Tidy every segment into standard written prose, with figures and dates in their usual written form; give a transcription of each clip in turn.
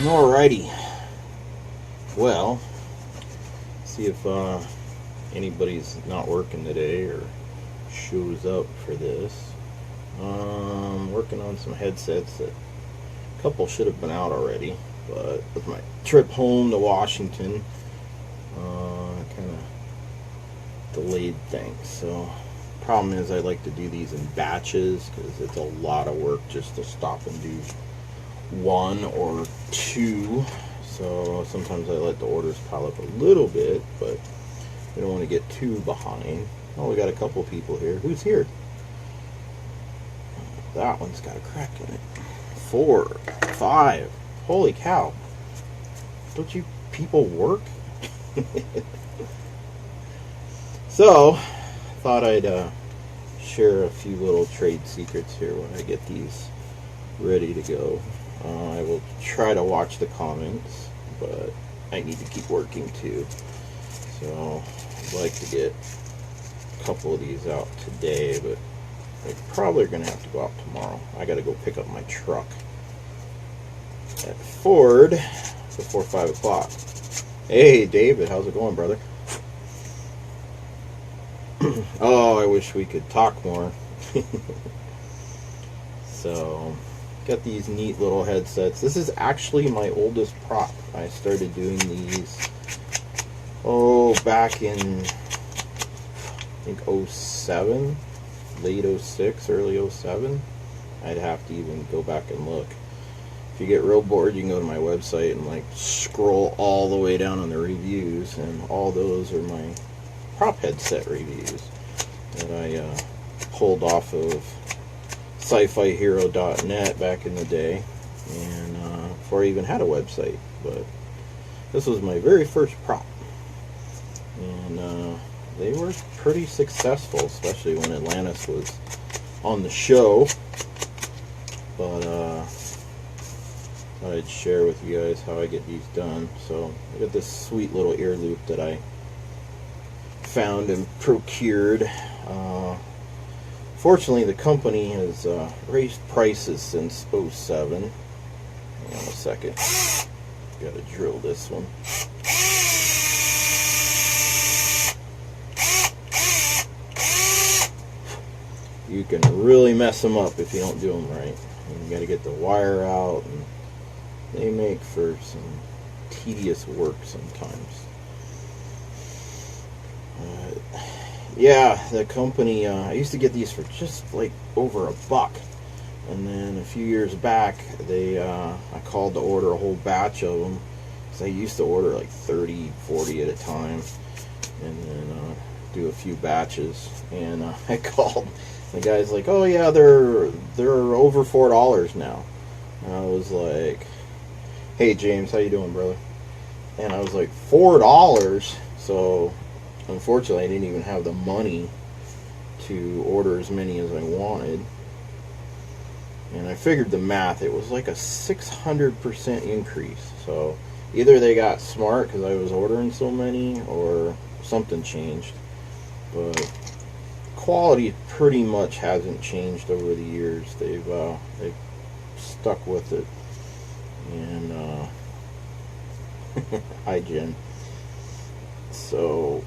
Alrighty. Well, see if anybody's not working today or shows up for this. Working on some headsets that a couple should have been out already, but with my trip home to Washington, kind of delayed things. So problem is I like to do these in batches because it's a lot of work just to stop and do one or two. So sometimes I let the orders pile up a little bit, but we don't want to get too behind. Oh, we got a couple people here. Who's here? That one's got a crack in it. 4, 5. Holy cow. Don't you people work? So, thought I'd share a few little trade secrets here when I get these ready to go. I will try to watch the comments, but I need to keep working too. So, I'd like to get a couple of these out today, but I probably are going to have to go out tomorrow. I got to go pick up my truck at Ford before 5 o'clock. Hey, David, how's it going, brother? Oh, I wish we could talk more. So, got these neat little headsets. This is actually my oldest prop. I started doing these, back in, I think, 07, late 06, early 07. I'd have to even go back and look. If you get real bored, you can go to my website and like scroll all the way down on the reviews, and all those are my prop headset reviews that I pulled off of sci-fi-hero.net back in the day, and before I even had a website. But this was my very first prop, and they were pretty successful, especially when Atlantis was on the show. But thought I'd share with you guys how I get these done. So I got this sweet little ear loop that I found and procured. Fortunately, the company has raised prices since 07. Hang on a second. Got to drill this one. You can really mess them up if you don't do them right. You got to get the wire out, and they make for some tedious work sometimes. Yeah, the company, I used to get these for just like over $1, and then a few years back I called to order a whole batch of them, because I used to order like 30, 40 at a time, and then do a few batches. And I called, the guy's like, oh yeah, they're over $4 now. And I was like, hey James, how you doing, brother? And I was like, $4? So unfortunately, I didn't even have the money to order as many as I wanted. And I figured the math, it was like a 600% increase. So either they got smart because I was ordering so many, or something changed. But quality pretty much hasn't changed over the years. They've stuck with it. And hi Jen. So,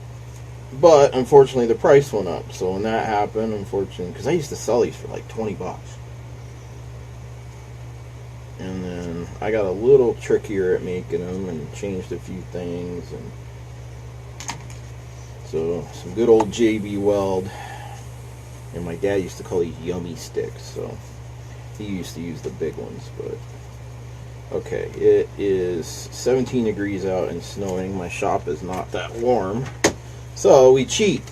but unfortunately the price went up. So when that happened, unfortunately, because I used to sell these for like $20, and then I got a little trickier at making them and changed a few things, and so some good old JB Weld. And my dad used to call these yummy sticks, so he used to use the big ones. But okay, it is 17 degrees out and snowing. My shop is not that warm, so we cheat.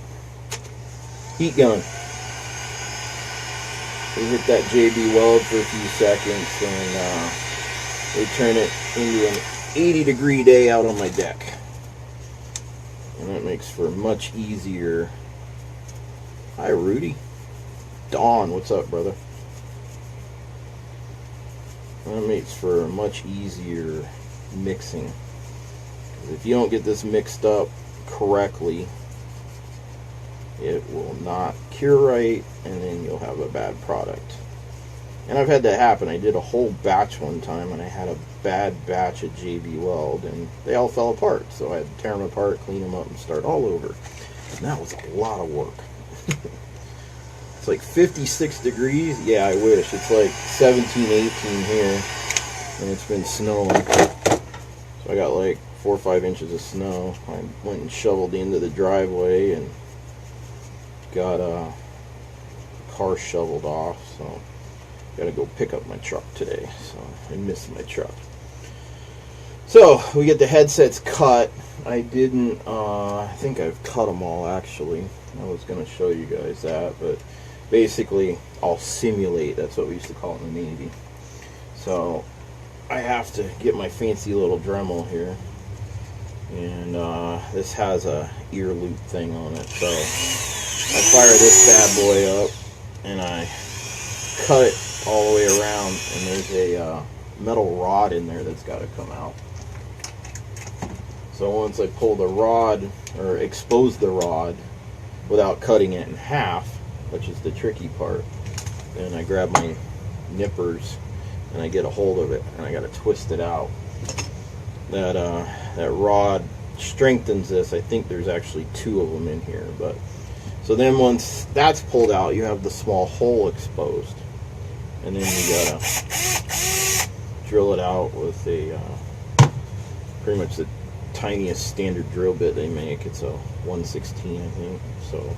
Heat gun. We hit that JB Weld for a few seconds, and we turn it into an 80-degree day out on my deck. And that makes for a much easier... Hi, Rudy. Dawn, what's up, brother? That makes for a much easier mixing. If you don't get this mixed up correctly, it will not cure right, and then you'll have a bad product. And I've had that happen. I did a whole batch one time, and I had a bad batch at JB Weld, and they all fell apart. So I had to tear them apart, clean them up, and start all over. And that was a lot of work. It's like 56 degrees. Yeah, I wish. It's like 17, 18 here, and it's been snowing. So I got like 4 or 5 inches of snow. I went and shoveled the end of the driveway and got a car shoveled off. So gotta go pick up my truck today. So I missed my truck. So we get the headsets cut. I didn't. I think I've cut them all actually. I was gonna show you guys that, but basically I'll simulate. That's what we used to call it in the Navy. So I have to get my fancy little Dremel here, and this has a ear loop thing on it. So I fire this bad boy up and I cut it all the way around, and there's a metal rod in there that's got to come out. So once I pull the rod, or expose the rod without cutting it in half, which is the tricky part, then I grab my nippers and I get a hold of it, and I got to twist it out. That rod strengthens this. I think there's actually 2 of them in here, but so then once that's pulled out, you have the small hole exposed, and then you gotta drill it out with a pretty much the tiniest standard drill bit they make. It's a 1/16, I think. So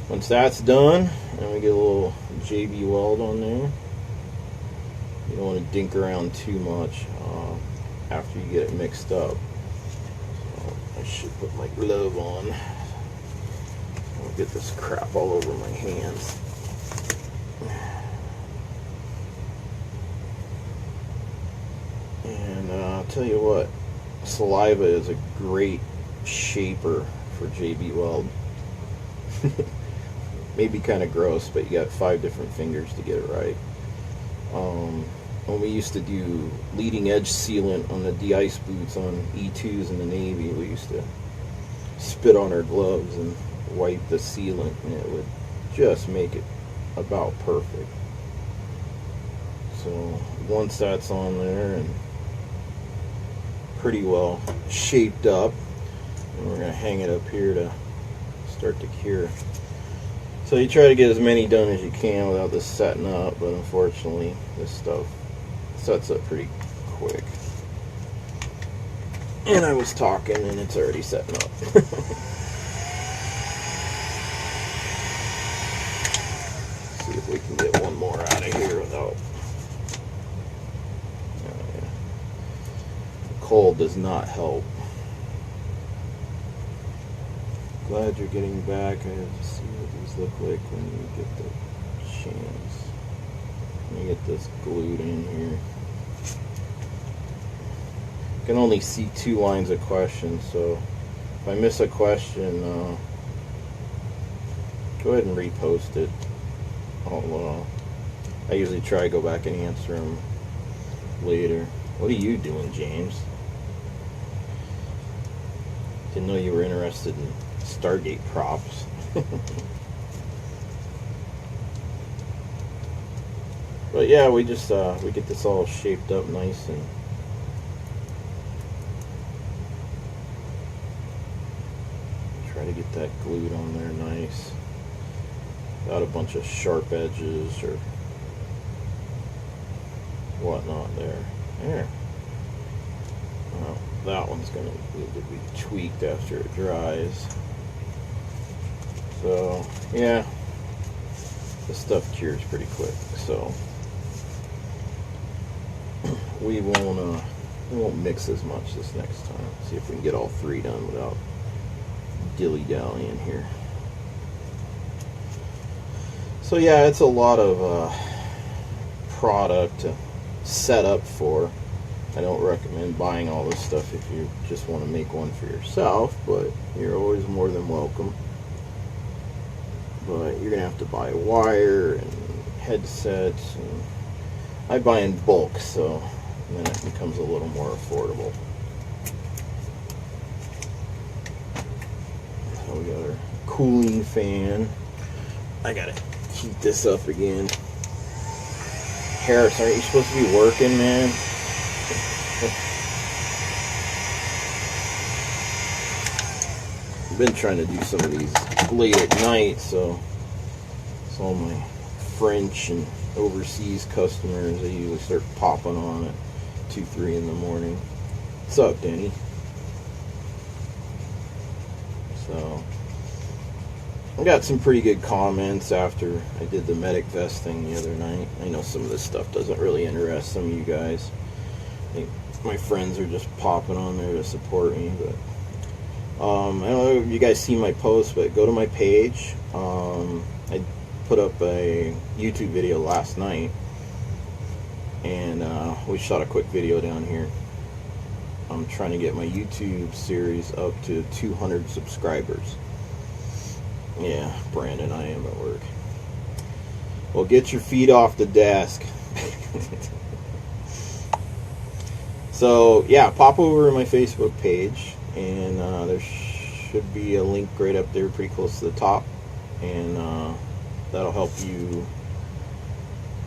once that's done, and we get a little JB Weld on there. You don't want to dink around too much after you get it mixed up. So I should put my glove on. I'll get this crap all over my hands. And I'll tell you what, saliva is a great shaper for JB Weld. Maybe kind of gross, but you got 5 different fingers to get it right. When we used to do leading edge sealant on the de-ice boots on E2s in the Navy, we used to spit on our gloves and wipe the sealant, and it would just make it about perfect. So once that's on there and pretty well shaped up, and we're going to hang it up here to start to cure. So you try to get as many done as you can without this setting up, but unfortunately this stuff sets up pretty quick. And I was talking and it's already setting up. See if we can get one more out of here without... The cold does not help. Glad you're getting back. I have to see what these look like when you get the chance. Let me get this glued in here. I can only see 2 lines of questions, so if I miss a question, go ahead and repost it. I usually try to go back and answer them later. What are you doing, James? Didn't know you were interested in STARGATE props. But yeah, we just we get this all shaped up nice and try to get that glued on there nice without a bunch of sharp edges or whatnot there. There. Well, that one's going to need to be tweaked after it dries. So yeah, this stuff cures pretty quick, so we won't mix as much this next time. See if we can get all 3 done without dilly-dallying here. So yeah, it's a lot of product to set up for. I don't recommend buying all this stuff if you just want to make one for yourself, but you're always more than welcome. But you're going to have to buy wire and headsets, and I buy in bulk, so then it becomes a little more affordable. So we got our cooling fan. I gotta heat this up again. Harris, aren't you supposed to be working, man? I've been trying to do some of these late at night, so all my French and overseas customers, they usually start popping on at 2, 3 in the morning. What's up, Danny? So I got some pretty good comments after I did the medic vest thing the other night. I know some of this stuff doesn't really interest some of you guys. I think my friends are just popping on there to support me, but I don't know if you guys see my post, but go to my page. I put up a YouTube video last night, and we shot a quick video down here. I'm trying to get my YouTube series up to 200 subscribers. Yeah, Brandon, I am at work. Well, get your feet off the desk. So, yeah, pop over to my Facebook page, and there should be a link right up there pretty close to the top, and that'll help you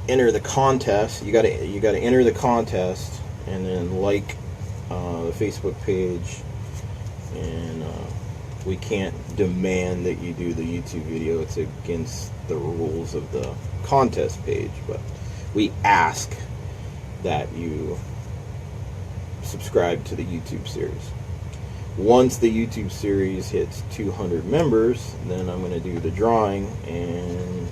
enter the contest. You gotta enter the contest, and then like the Facebook page, and we can't demand that you do the YouTube video. It's against the rules of the contest page, but we ask that you subscribe to the YouTube series. Once the YouTube series hits 200 members, then I'm going to do the drawing, and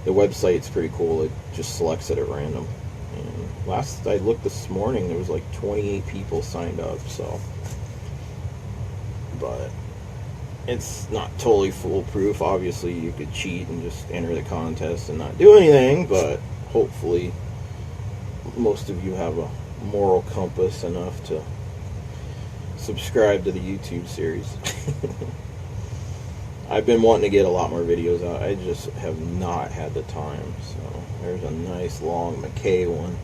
the website's pretty cool. It just selects it at random. And last I looked this morning, there was like 28 people signed up, so. But it's not totally foolproof. Obviously, you could cheat and just enter the contest and not do anything, but hopefully most of you have a moral compass enough to subscribe to the YouTube series. I've been wanting to get a lot more videos out. I just have not had the time. So there's a nice long McKay one,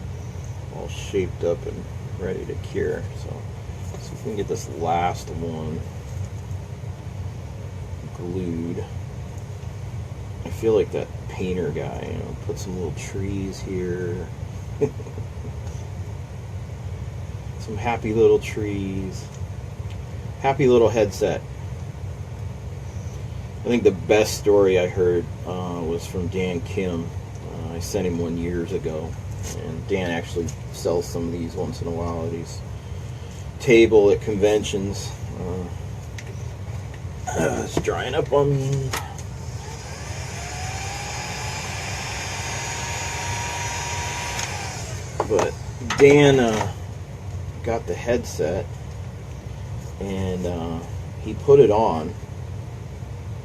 all shaped up and ready to cure. So let's see if we can get this last one glued. I feel like that painter guy, you know, put some little trees here. Some happy little trees. Happy little headset. I think the best story I heard was from Dan Kim. I sent him one years ago, and Dan actually sells some of these once in a while at his table at conventions. It's drying up on me. But Dan got the headset, and he put it on,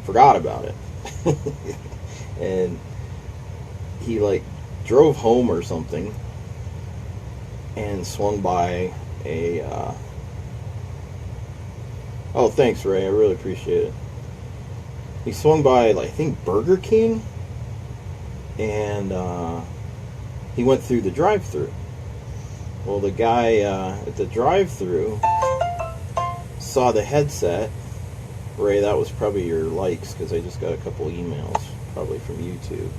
forgot about it, and he like drove home or something and swung by a oh, thanks, Ray, I really appreciate it. He swung by, like, I think Burger King, and he went through the drive-thru. Well, the guy at the drive-thru saw the headset. Ray, that was probably your likes, because I just got a couple emails, probably from YouTube.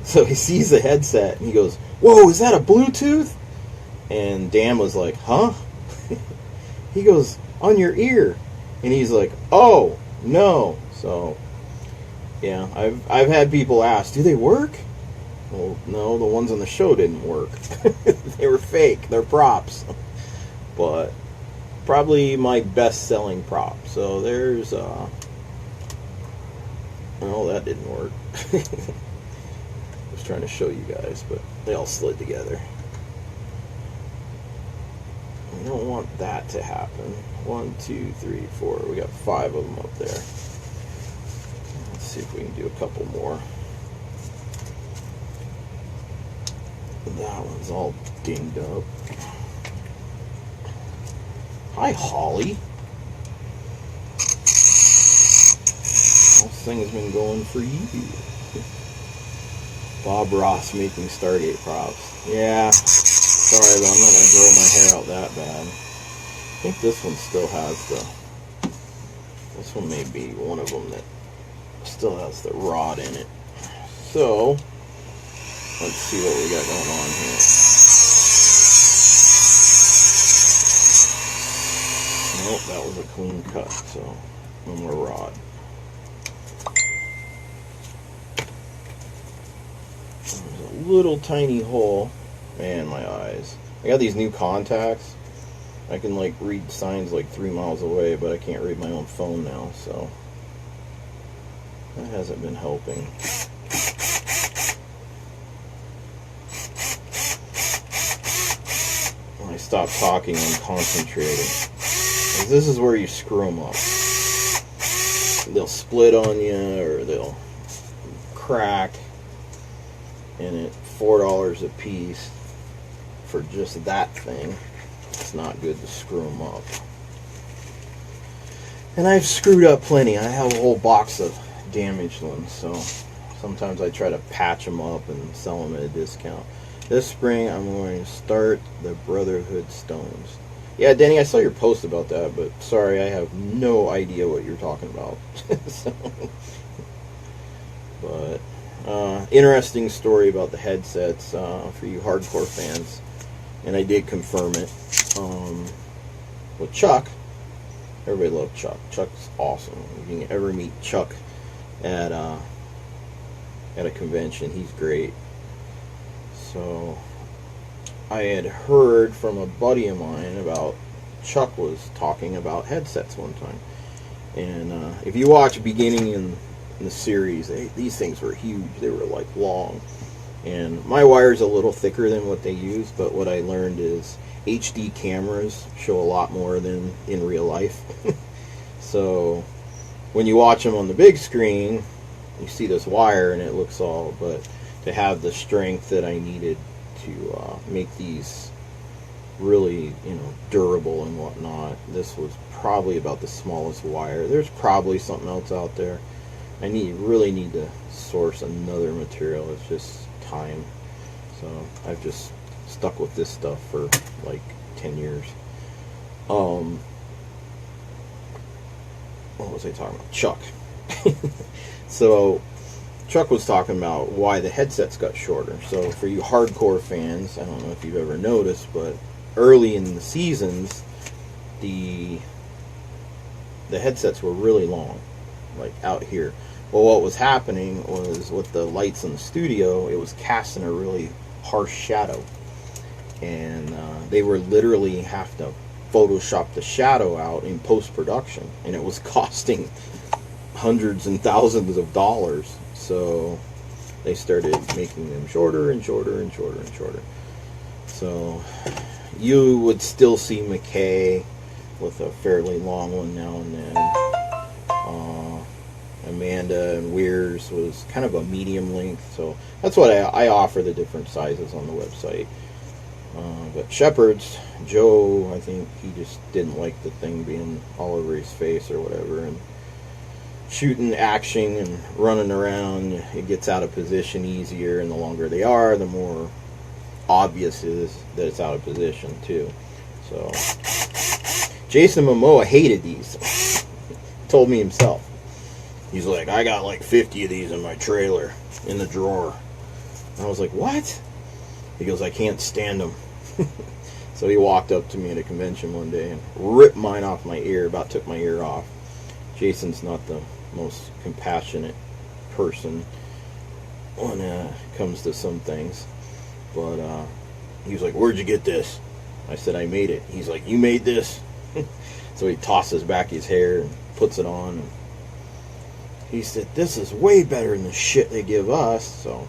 So he sees the headset, and he goes, "Whoa, is that a Bluetooth?" And Dan was like, "Huh?" He goes, "On your ear." And he's like, "Oh, no." So, yeah, I've had people ask, "Do they work?" Well, no, the ones on the show didn't work. They were fake. They're props. But probably my best-selling prop. So there's, oh, that didn't work. I was trying to show you guys, but they all slid together. We don't want that to happen. 1, 2, 3, 4. We got 5 of them up there. Let's see if we can do a couple more. That one's all dinged up. Hi, Holly. This thing has been going for you. Bob Ross making Stargate props. Yeah. Sorry, but I'm not going to grow my hair out that bad. I think this one still has the... This one may be one of them that still has the rod in it. So, let's see what we got going on here. Oh, that was a clean cut, so no more rod. There's a little tiny hole. Man, my eyes. I got these new contacts. I can like read signs like 3 miles away, but I can't read my own phone now, so that hasn't been helping. When I stop talking, I'm concentrating. This is where you screw them up. They'll split on you, or they'll crack, and at $4 a piece for just that thing, it's not good to screw them up. And I've screwed up plenty. I have a whole box of damaged ones, so sometimes I try to patch them up and sell them at a discount. This spring, I'm going to start the Brotherhood Stones. Yeah, Danny, I saw your post about that, but sorry, I have no idea what you're talking about. So, but interesting story about the headsets for you hardcore fans, and I did confirm it with Chuck. Everybody loves Chuck. Chuck's awesome. If you can ever meet Chuck at a convention, he's great. So I had heard from a buddy of mine about Chuck was talking about headsets one time, and if you watch beginning in the series, these things were huge. They were like long, and my wire's a little thicker than what they use, but what I learned is HD cameras show a lot more than in real life. So when you watch them on the big screen, you see this wire and it looks all, but to have the strength that I needed to make these really, durable and whatnot, this was probably about the smallest wire. There's probably something else out there. I really need to source another material. It's just time. So I've just stuck with this stuff for like 10 years. What was I talking about? Chuck. So Chuck was talking about why the headsets got shorter. So for you hardcore fans, I don't know if you've ever noticed, but early in the seasons, the headsets were really long, like out here. Well, what was happening was with the lights in the studio, it was casting a really harsh shadow, and they were literally have to Photoshop the shadow out in post-production, and it was costing hundreds and thousands of dollars. So they started making them shorter and shorter and shorter and shorter. So you would still see McKay with a fairly long one now and then. Amanda and Weir's was kind of a medium length. So that's what I offer, the different sizes on the website. But Shepard's, Joe, I think he just didn't like the thing being all over his face or whatever. And shooting action and running around, it gets out of position easier, and the longer they are, the more obvious it is that it's out of position too. So Jason Momoa hated these. Told me himself. He's like, I got like 50 of these in my trailer in the drawer. And I was like, what? He goes, I can't stand them. So he walked up to me at a convention one day and ripped mine off my ear, about took my ear off. Jason's not the most compassionate person when it comes to some things, but he was like, where'd you get this? I said, I made it. He's like, you made this? So he tosses back his hair and puts it on, and he said, this is way better than the shit they give us. So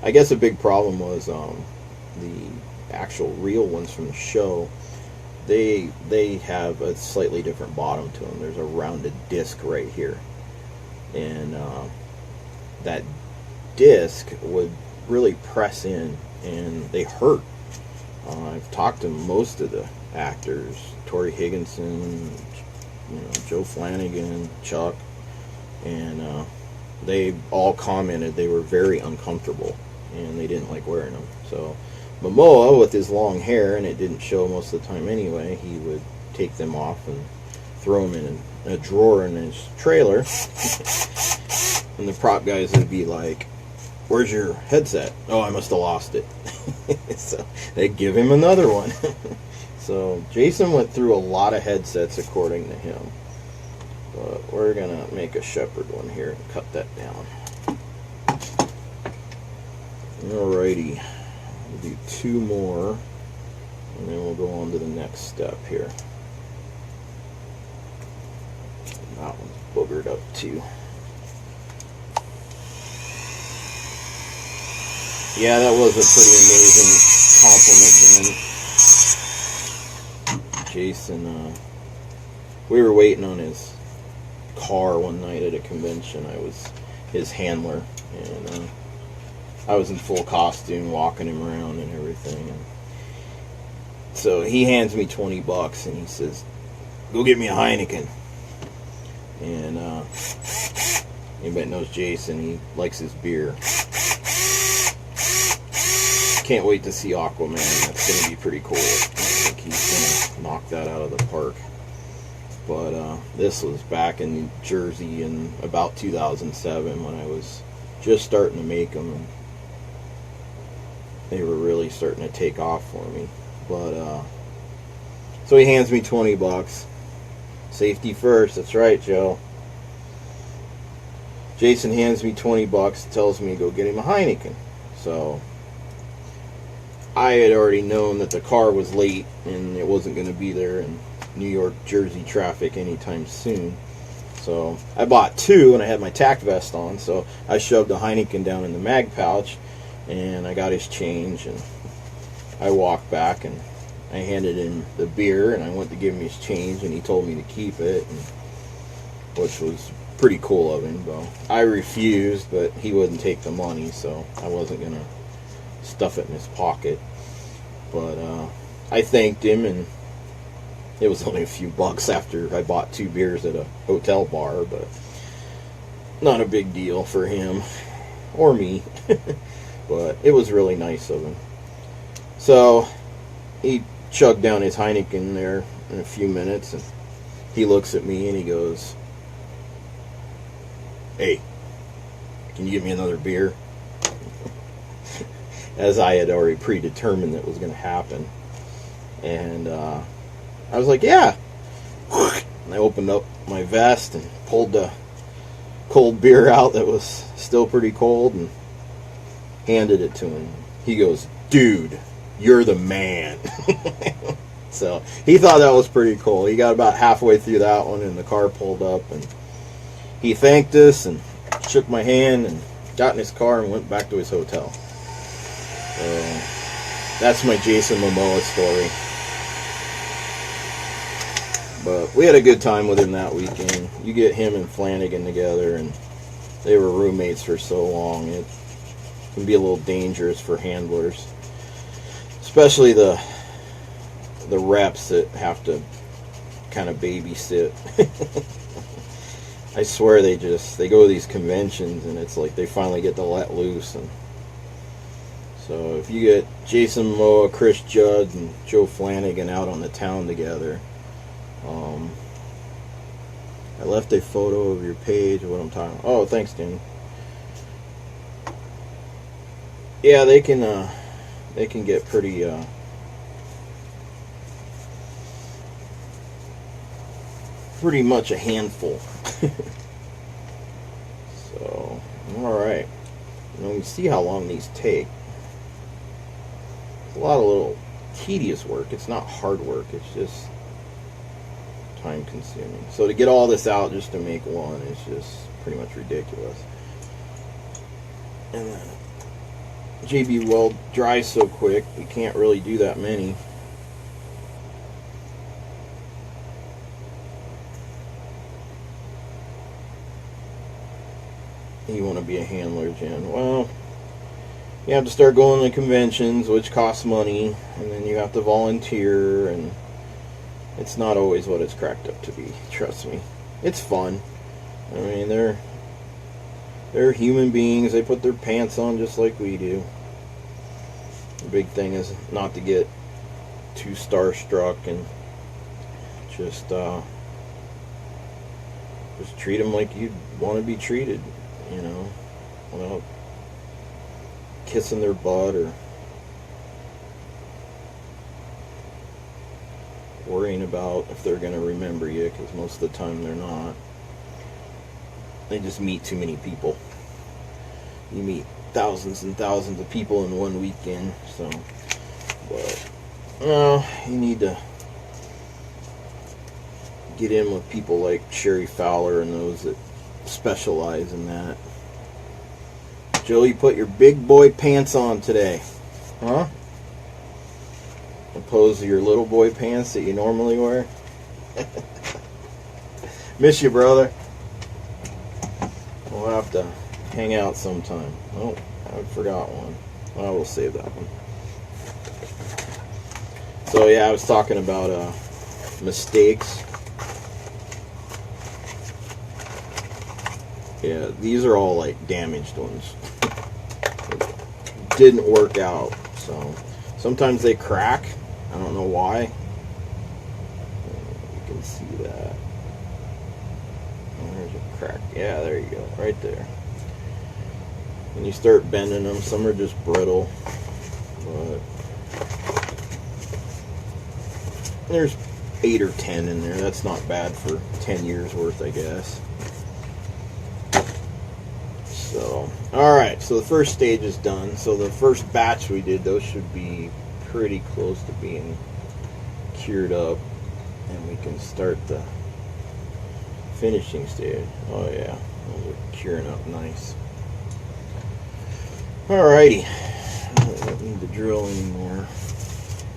I guess a big problem was the actual real ones from the show. They have a slightly different bottom to them. There's a rounded disc right here, and that disc would really press in, and they hurt. I've talked to most of the actors, Tori Higginson, Joe Flanagan, Chuck, and they all commented they were very uncomfortable and they didn't like wearing them. So Momoa, with his long hair, and it didn't show most of the time anyway, he would take them off and throw them in a drawer in his trailer. And the prop guys would be like, where's your headset? Oh, I must have lost it. So they'd give him another one. So Jason went through a lot of headsets according to him. But we're going to make a Shepherd one here and cut that down. Alrighty. We'll do 2 more. And then we'll go on to the next step here. That one's boogered up too. Yeah, that was a pretty amazing compliment, Jason. We were waiting on his car one night at a convention. I was his handler, and I was in full costume walking him around and everything. And so he hands me $20 and he says, "Go get me a Heineken." And anybody knows Jason, he likes his beer. Can't wait to see Aquaman. That's going to be pretty cool. I think he's going to knock that out of the park. But this was back in New Jersey in about 2007 when I was just starting to make them. And they were really starting to take off for me. But so he hands me $20. Safety first, that's right, Joe. Jason hands me $20, tells me to go get him a Heineken. So I had already known that the car was late and it wasn't going to be there in New York, Jersey traffic anytime soon. So I bought 2 and I had my tack vest on, so I shoved a Heineken down in the mag pouch and I got his change, and I walked back and I handed him the beer and I went to give him his change and he told me to keep it, which was pretty cool of him. Though I refused, but he wouldn't take the money, so I wasn't going to stuff it in his pocket. But I thanked him, and it was only a few bucks after I bought 2 beers at a hotel bar, but not a big deal for him or me. But it was really nice of him. So he chugged down his Heineken there in a few minutes, and he looks at me and he goes, "Hey, can you give me another beer?" As I had already predetermined that was going to happen. And I was like, "Yeah." And I opened up my vest and pulled the cold beer out that was still pretty cold and handed it to him. He goes, "Dude, you're the man." So he thought that was pretty cool. He got about halfway through that one and the car pulled up and he thanked us and shook my hand and got in his car and went back to his hotel. So that's my Jason Momoa story. But we had a good time with him that weekend. You get him and Flanagan together, and they were roommates for so long. It can be a little dangerous for handlers, especially the reps that have to kind of babysit. I swear they go to these conventions and it's like they finally get to let loose. And so if you get Jason Momoa, Chris Judd, and Joe Flanagan out on the town together, I left a photo of your page of what I'm talking about. Oh, thanks, Danny. Yeah, they can get pretty pretty much a handful. So, alright. Now we see how long these take. It's a lot of little tedious work. It's not hard work. It's just time consuming. So to get all this out just to make one is just pretty much ridiculous. And then JB Weld dries so quick, you can't really do that many. You want to be a handler, Jen? Well, you have to start going to conventions, which costs money, and then you have to volunteer, and it's not always what it's cracked up to be. Trust me, it's fun. I mean, they're human beings. They put their pants on just like we do. The big thing is not to get too starstruck and just treat them like you'd want to be treated. You know, without kissing their butt or worrying about if they're going to remember you, because most of the time they're not. They just meet too many people. You meet thousands and thousands of people in one weekend, so, but, no, you need to get in with people like Sherry Fowler and those that specialize in that. Joe, you put your big boy pants on today, huh? Opposed to your little boy pants that you normally wear. Miss you, brother. We'll have to hang out sometime. Oh, I forgot one. I will save that one. So yeah, I was talking about mistakes. Yeah, these are all like damaged ones. Didn't work out, so sometimes they crack. I don't know why. You can see that. There's a crack. Yeah, there you go. Right there. When you start bending them, some are just brittle. But there's 8 or 10 in there. That's not bad for 10 years worth, I guess. So, alright, so the first stage is done. So the first batch we did, those should be pretty close to being cured up. And we can start the finishing stage. Oh yeah, those are curing up nice. Alrighty, I don't need to drill anymore.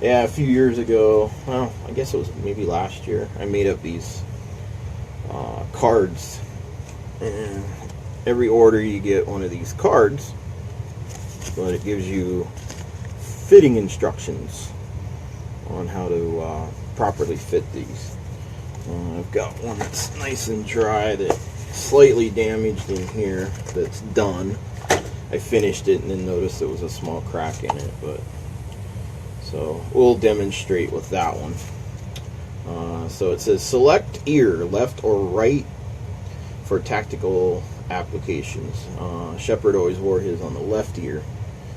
Yeah, a few years ago, well, I guess it was maybe last year, I made up these cards. And every order you get one of these cards, but it gives you fitting instructions on how to properly fit these. I've got one that's nice and dry that's slightly damaged in here that's done. I finished it and then noticed there was a small crack in it, but so we'll demonstrate with that one. So it says select ear, left or right for tactical applications. Shepard always wore his on the left ear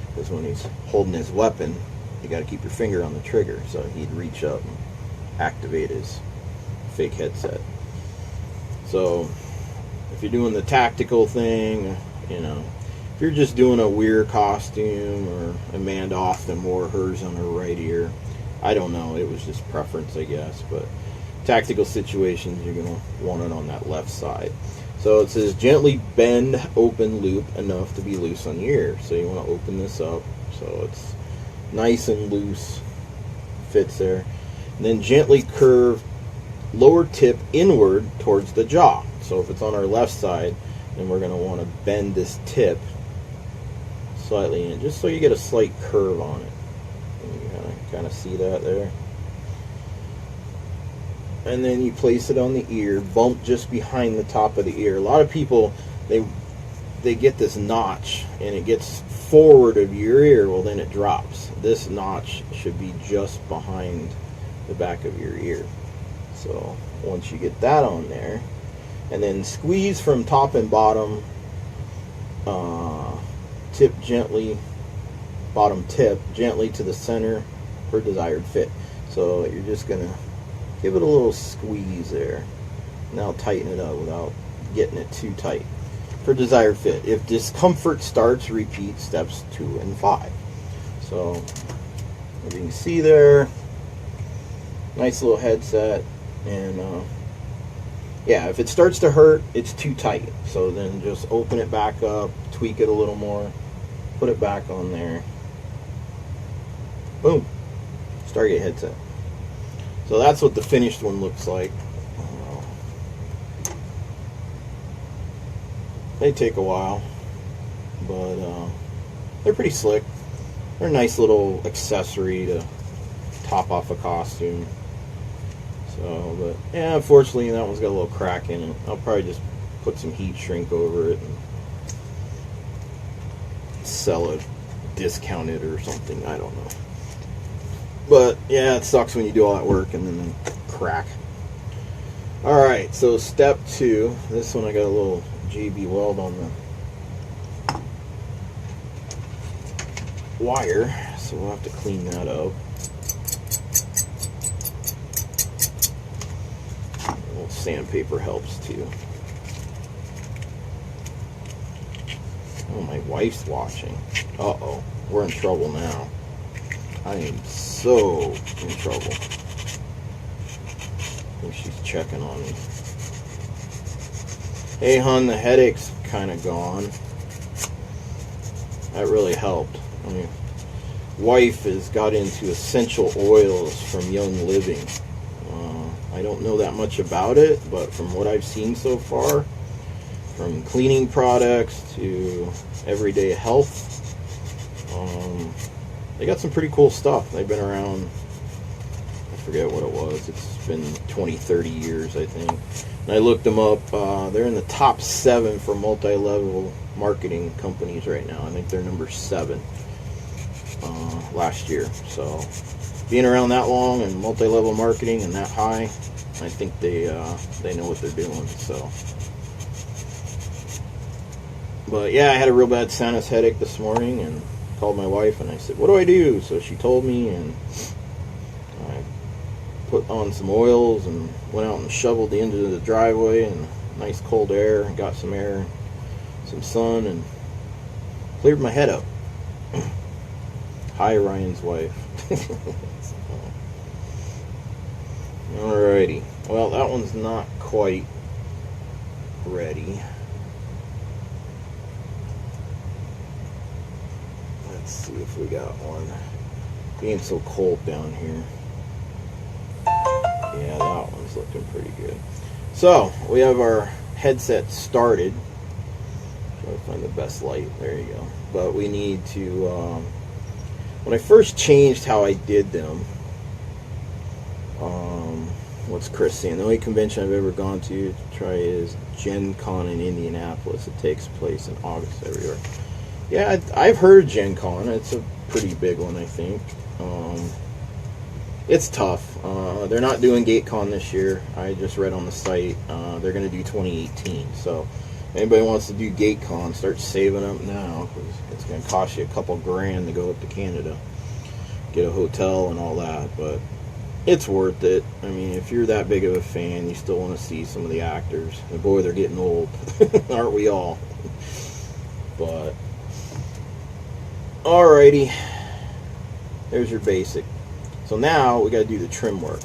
because when he's holding his weapon, you got to keep your finger on the trigger, so he'd reach up and activate his fake headset. So if you're doing the tactical thing, you know, if you're just doing a weird costume, or Amanda often wore hers on her right ear, I don't know, it was just preference, I guess, but tactical situations, you're going to want it on that left side. So it says gently bend open loop enough to be loose on your ear. So you want to open this up so it's nice and loose, fits there. And then gently curve lower tip inward towards the jaw. So if it's on our left side, then we're going to want to bend this tip slightly in, just so you get a slight curve on it. And you kind of see that there. And then you place it on the ear, bump just behind the top of the ear. A lot of people, they get this notch and it gets forward of your ear, well then it drops. This notch should be just behind the back of your ear. So once you get that on there, and then squeeze from top and bottom, tip gently, bottom tip gently to the center for desired fit. So you're just going to give it a little squeeze there. Now tighten it up without getting it too tight for desired fit. If discomfort starts, repeat steps 2 and 5. So as you can see there, nice little headset. And yeah, if it starts to hurt, it's too tight. So then just open it back up, tweak it a little more, put it back on there. Boom. STARGATE headset. So that's what the finished one looks like. They take a while, but they're pretty slick. They're a nice little accessory to top off a costume. So, but yeah, unfortunately that one's got a little crack in it. I'll probably just put some heat shrink over it and sell it, discount it or something. I don't know. But yeah, it sucks when you do all that work and then they crack. Alright, so step 2. This one I got a little JB weld on the wire, so we'll have to clean that up. sandpaper helps too. Oh, my wife's watching. Uh-oh, we're in trouble now. I am so in trouble. I think she's checking on me. Hey, hon, the headache's kind of gone. That really helped. I mean, wife has got into essential oils from Young Living. I don't know that much about it, but from what I've seen so far, from cleaning products to everyday health, they got some pretty cool stuff. They've been around, I forget what it was, it's been 20, 30 years, I think. And I looked them up. They're in the top 7 for multi-level marketing companies right now. I think they're number 7 last year. So being around that long and multi-level marketing and that high, I think they know what they're doing. So, but yeah, I had a real bad sinus headache this morning and called my wife and I said, what do I do? So she told me, and I put on some oils and went out and shoveled the end of the driveway and nice cold air and got some air, some sun, and cleared my head up. Hi, Ryan's wife. Alrighty. Well, that one's not quite ready. Let's see if we got one. Being so cold down here. Yeah, that one's looking pretty good. So, we have our headset started. Try to find the best light. There you go. But we need to... when I first changed how I did them, what's Chris saying? The only convention I've ever gone to try is Gen Con in Indianapolis. It takes place in August every year. Yeah, I've heard of Gen Con. It's a pretty big one, I think. It's tough. They're not doing GateCon this year. I just read on the site they're going to do 2018. So if anybody wants to do GateCon, start saving up now, because it's going to cost you a couple grand to go up to Canada, get a hotel and all that. But it's worth it. I mean, if you're that big of a fan, you still want to see some of the actors. And boy, they're getting old. Aren't we all? But alrighty, there's your basic. So now we got to do the trim work.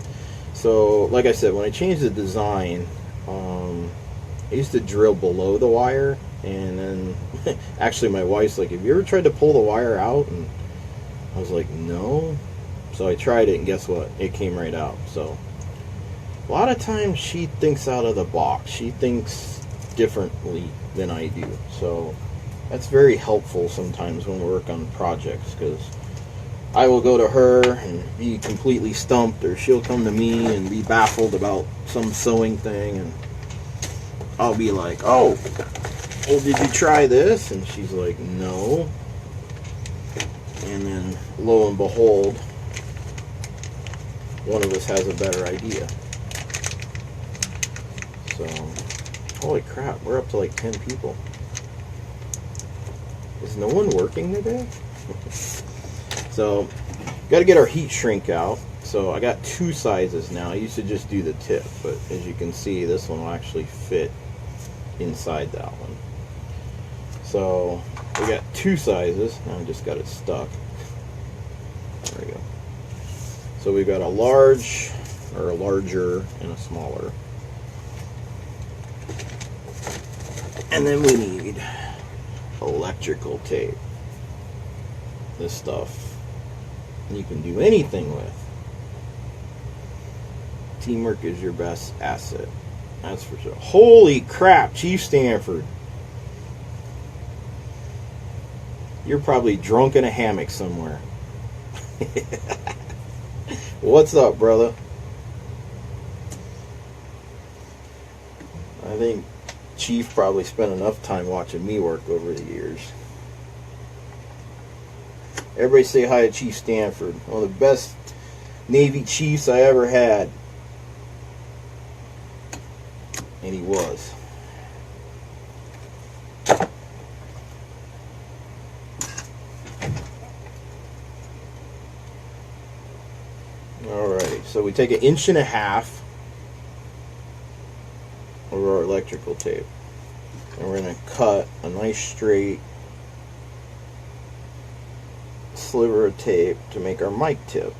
So like I said, when I changed the design, I used to drill below the wire, and then actually my wife's like, have you ever tried to pull the wire out? And I was like, no. So I tried it, and guess what? It came right out. So a lot of times she thinks out of the box. She thinks differently than I do. So that's very helpful sometimes when we work on projects, because I will go to her and be completely stumped, or she'll come to me and be baffled about some sewing thing, and I'll be like, oh, well, did you try this? And she's like, no. And then lo and behold, one of us has a better idea. So, holy crap, we're up to like 10 people. Is no one working today? So, got to get our heat shrink out. So I got 2 sizes now. I used to just do the tip, but as you can see, this one will actually fit inside that one. So we got 2 sizes. Now I just got it stuck. There we go. So we've got a large, or a larger, and a smaller. And then we need electrical tape. This stuff you can do anything with. Teamwork is your best asset. That's for sure. Holy crap, Chief Stanford. You're probably drunk in a hammock somewhere. What's up, brother? I think Chief probably spent enough time watching me work over the years. Everybody say hi to Chief Stanford. One of the best Navy chiefs I ever had. And he was. Alright, so we take 1.5 inches electrical tape. And we're going to cut a nice straight sliver of tape to make our mic tip.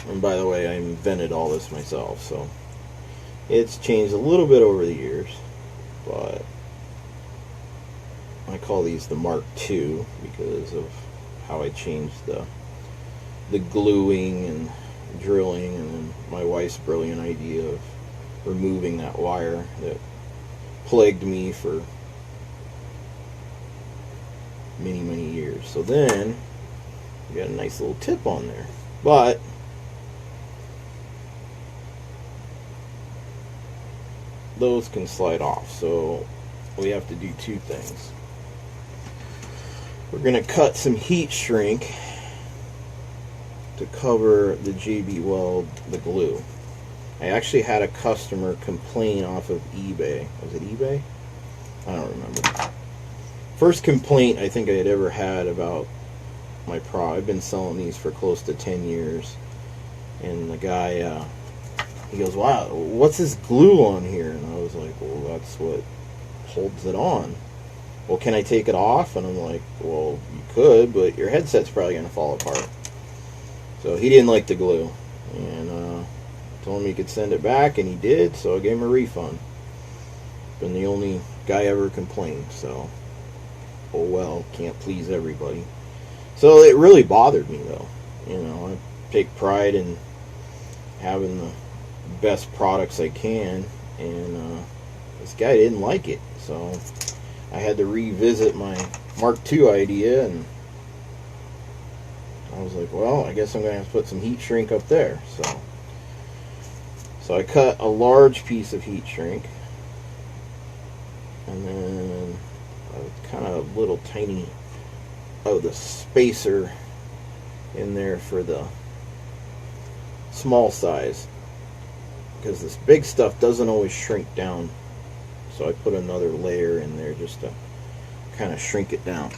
And by the way, I invented all this myself, so it's changed a little bit over the years, but I call these the Mark II because of how I changed the gluing and drilling, and then my wife's brilliant idea of removing that wire that plagued me for many years. So then we got a nice little tip on there, but those can slide off, so we have to do two things. We're going to cut some heat shrink to cover the JB Weld, the glue. I actually had a customer complain off of eBay. Was it eBay? I don't remember. First complaint I think I had ever had about my product. I've been selling these for close to 10 years. And the guy, he goes, "Wow, what's this glue on here?" And I was like, "Well, that's what holds it on." "Well, can I take it off?" And I'm like, "Well, you could, but your headset's probably going to fall apart." So he didn't like the glue, and told him he could send it back, and he did, so I gave him a refund. Been the only guy ever complained, so oh well, can't please everybody. So it really bothered me, though. You know, I take pride in having the best products I can, and this guy didn't like it, so I had to revisit my Mark II idea, and I was like, well, I guess I'm going to have to put some heat shrink up there. So I cut a large piece of heat shrink, and then a kind of little tiny the spacer in there for the small size, because this big stuff doesn't always shrink down. So I put another layer in there just to kind of shrink it down.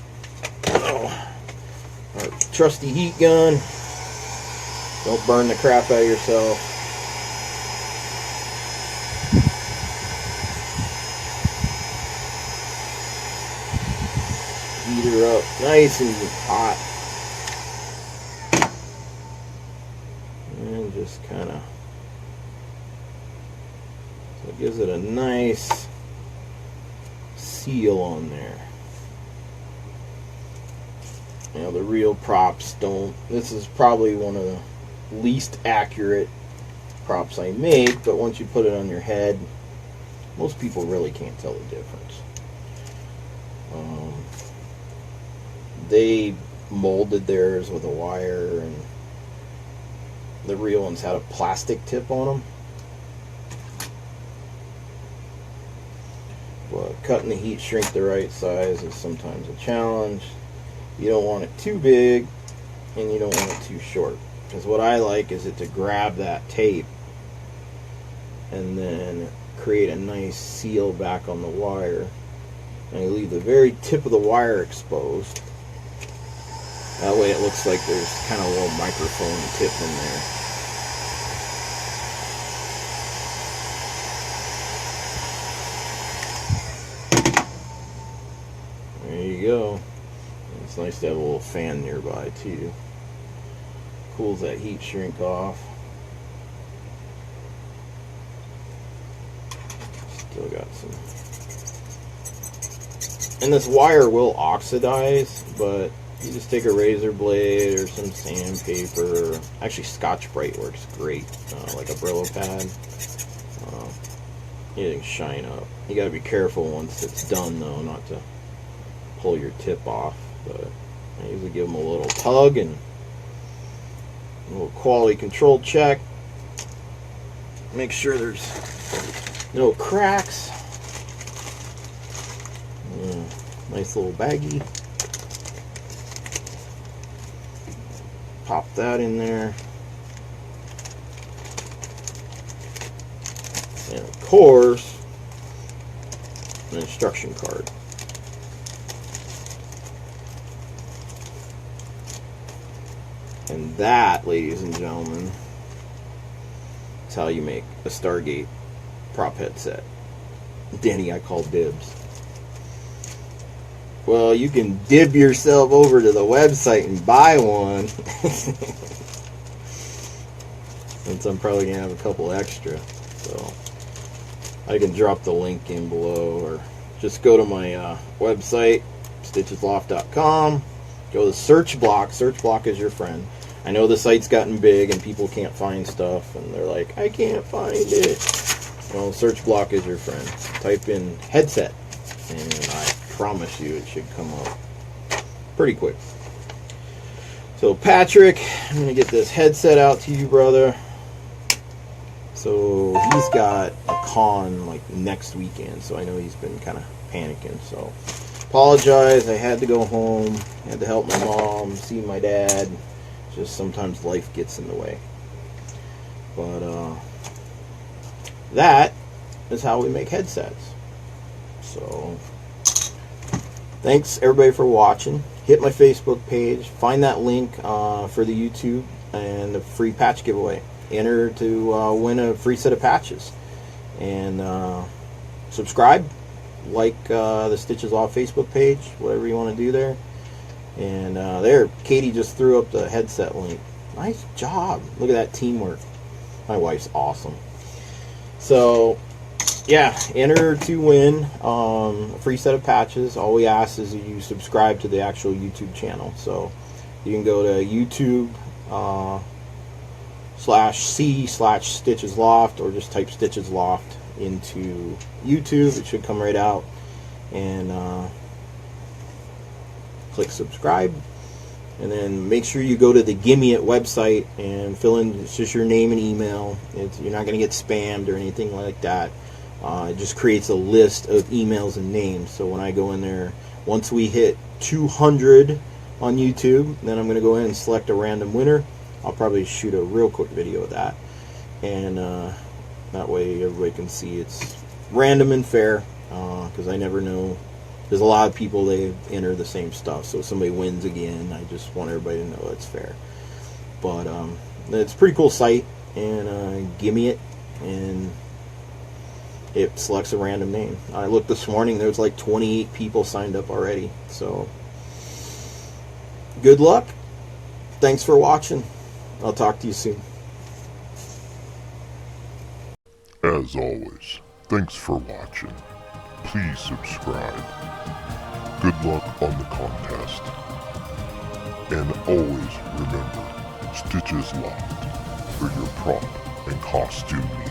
Oh, our trusty heat gun. Don't burn the crap out of yourself. Heat her up nice and hot. And just kind of, so it gives it a nice seal on there. You know, the real props don't. This is probably one of the least accurate props I make, but once you put it on your head, most people really can't tell the difference. They molded theirs with a wire, and the real ones had a plastic tip on them. But cutting the heat shrink the right size is sometimes a challenge. You don't want it too big, and you don't want it too short. Because what I like is it to grab that tape and then create a nice seal back on the wire. And you leave the very tip of the wire exposed. That way it looks like there's kind of a little microphone tip in there. There you go. It's nice to have a little fan nearby too. Cools that heat shrink off. Still got some. And this wire will oxidize, but you just take a razor blade or some sandpaper. Actually, Scotch-Brite works great, like a Brillo pad. It can shine up. You got to be careful once it's done, though, not to pull your tip off. But I usually give them a little tug and a little quality control check. Make sure there's no cracks. Nice little baggie. Pop that in there. And of course, an instruction card. And that, ladies and gentlemen, That's how you make a Stargate prop headset. Danny, I call dibs. Well, you can dib yourself over to the website and buy one. Since I'm probably going to have a couple extra. So I can drop the link in below, or just go to my website, stitchesloft.com. Go to search block. Search block is your friend. I know the site's gotten big and people can't find stuff, and they're like, I can't find it. Well, search block is your friend. Type in headset, and I promise you it should come up pretty quick. So Patrick, I'm going to get this headset out to you, brother. So he's got a con like next weekend, so I know he's been kind of panicking. So apologize, I had to go home, had to help my mom, see my dad. Just sometimes life gets in the way. But that is how we make headsets. So thanks everybody for watching. Hit my Facebook page, find that link for the YouTube and the free patch giveaway. Enter to win a free set of patches. And subscribe, like the Stitches Loft Facebook page, whatever you want to do there. And there, Katie just threw up the headset link. Nice job. Look at that teamwork. My wife's awesome. So, yeah, enter to win a free set of patches. All we ask is that you subscribe to the actual YouTube channel. So, you can go to YouTube /C/Stitches Loft, or just type Stitches Loft into YouTube. It should come right out. And click subscribe, and then make sure you go to the Gimme It website and fill in, it's just your name and email. You're not going to get spammed or anything like that. It just creates a list of emails and names. So when I go in there, once we hit 200 on YouTube, then I'm going to go in and select a random winner. I'll probably shoot a real quick video of that, and that way everybody can see it's random and fair, because I never know. There's a lot of people, they enter the same stuff, so if somebody wins again, I just want everybody to know it's fair. But it's a pretty cool site, and Gimme It, and it selects a random name. I looked this morning, there's like 28 people signed up already, so good luck. Thanks for watching. I'll talk to you soon. As always, thanks for watching. Please subscribe. Good luck on the contest. And always remember, Stitches Loft for your prop and costume needs.